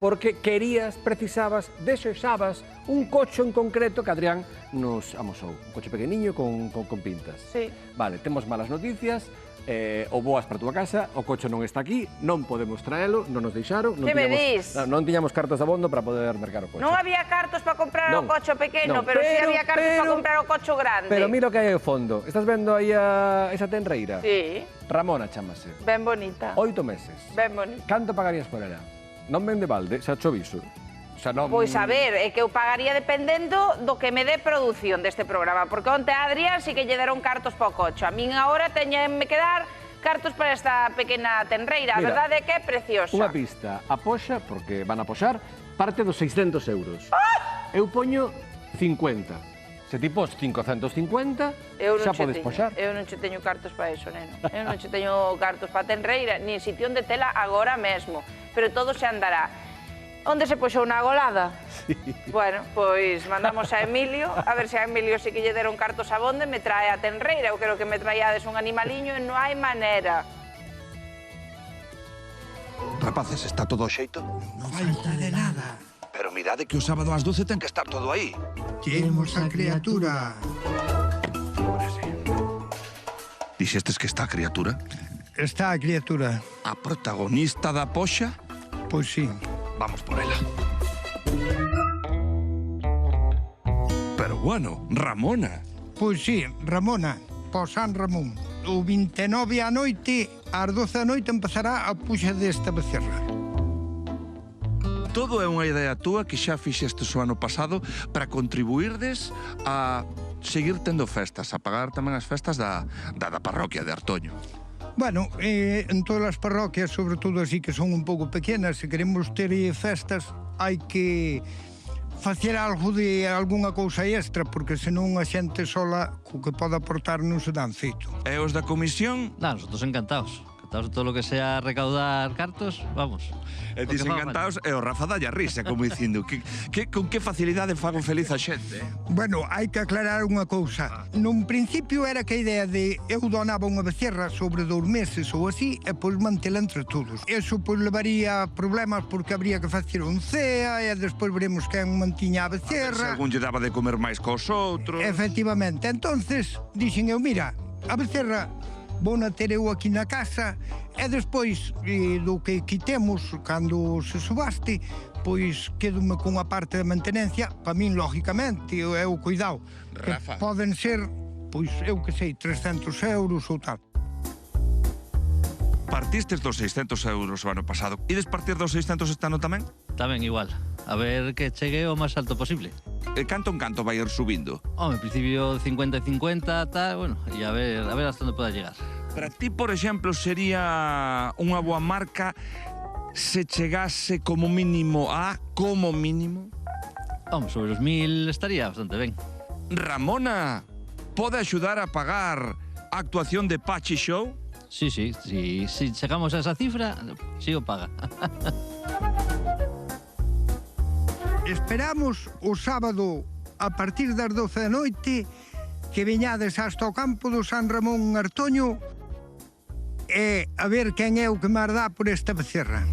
porque querías, precisabas, desexabas un coche en concreto que Adrián nos amosou. Un coche pequeniño con pintas. Sí. Vale, temos malas noticias, o boas para a túa casa, o coche non está aquí, non podemos traelo, non nos deixaron. Que me dis? Non tiñamos cartas de abondo para poder mercar o coche. Non había cartos para comprar o coche pequeno, non, pero sí había cartos para comprar o coche grande. Pero mira o que hai ao fondo. Estás vendo aí esa tenreira? Sí. Ramona chamase. Ben bonita. 8 meses. Ben bonita. Canto pagarías por ela? Non ven de balde, xa cho viso. Xa non... Pois a ver, é que eu pagaría dependendo do que me dé produción deste programa, porque onte a Adrián sí que lle deron cartos para o coche. A min agora teñenme que dar cartos para esta pequena tenreira. A verdade é que é preciosa. Unha pista, a poxa, porque van a poxar, parte dos 600 euros. Eu poño 50. Se ti pos 550, xa podes poxar. Eu non che teño cartos para eso, neno. Eu non che teño cartos para tenreira, ni sitio onde tela agora mesmo. Pero todo se andará. Onde se poxou na golada? Sí. Bueno, pois mandamos a Emilio, a ver se a Emilio sí que lle deron cartos a bonde, me trae a tenreira. Eu quero que me traíades un animaliño e non hai manera. Rapaces, está todo ao xeito? Non falta de nada. Pero mirade que o sábado ás 12 ten que estar todo aí. Temos a criatura. Dixestes que está a criatura? Está a criatura. A protagonista da poxa? Pois sí. Vamos por ela. Pero bueno, Ramona. Pois sí, Ramona, po San Ramón. O 29 a noite, ás 12 a noite, empezará a puxa desta becerra. Todo é unha idea túa que xa fixestes o ano pasado para contribuirdes a seguir tendo festas, a pagar tamén as festas da parroquia de Artoño. Bueno, en todas as parroquias, sobre todo así que son un pouco pequenas, se queremos ter festas, hai que facer algo de algunha cousa extra, porque senón a xente sola, co que pode aportar, non se dan feito. E os da comisión? Nosotros encantados. Encantados de todo lo que sea recaudar cartos, vamos. E tis encantados, e o Rafa dalle a risa, como dicindo, con que facilidade fago feliz a xente. Bueno, hai que aclarar unha cousa. Nun principio era que a idea de eu donaba unha becerra sobre 2 meses ou así, e pois mantela entre todos. Eso pois levaría problemas porque habría que facer un cea, e despois veremos quen mantiña a becerra. Se algún lle daba de comer máis cos outros. Efectivamente. Entonces, dixen eu, mira, a becerra vou na ter eu aquí na casa e despois do que quitemos cando se subaste, pois quedome con a parte da mantenencia, para min, lógicamente, é o cuidado. Rafa. Que poden ser, pois, eu que sei, 300 euros ou tal. Partistes dos 600 euros o ano pasado. Ides partir dos 600 este ano tamén? Tamén igual. A ver que chegue o máis alto posible. E canto en canto vai ir subindo? Home, en principio 50 e 50, tal, bueno, e a ver hasta onde poda llegar. Para ti, por exemplo, sería unha boa marca se chegase como mínimo a, como mínimo? Home, sobre os 1000 estaría bastante ben. Ramona, pode axudar a pagar a actuación de Pachi Show? Sí, si chegamos a esa cifra, sí o paga. Esperamos o sábado a partir das 12 da noite que veñades hasta o campo do San Ramón Artoño e a ver quen é o que máis dá por esta becerra.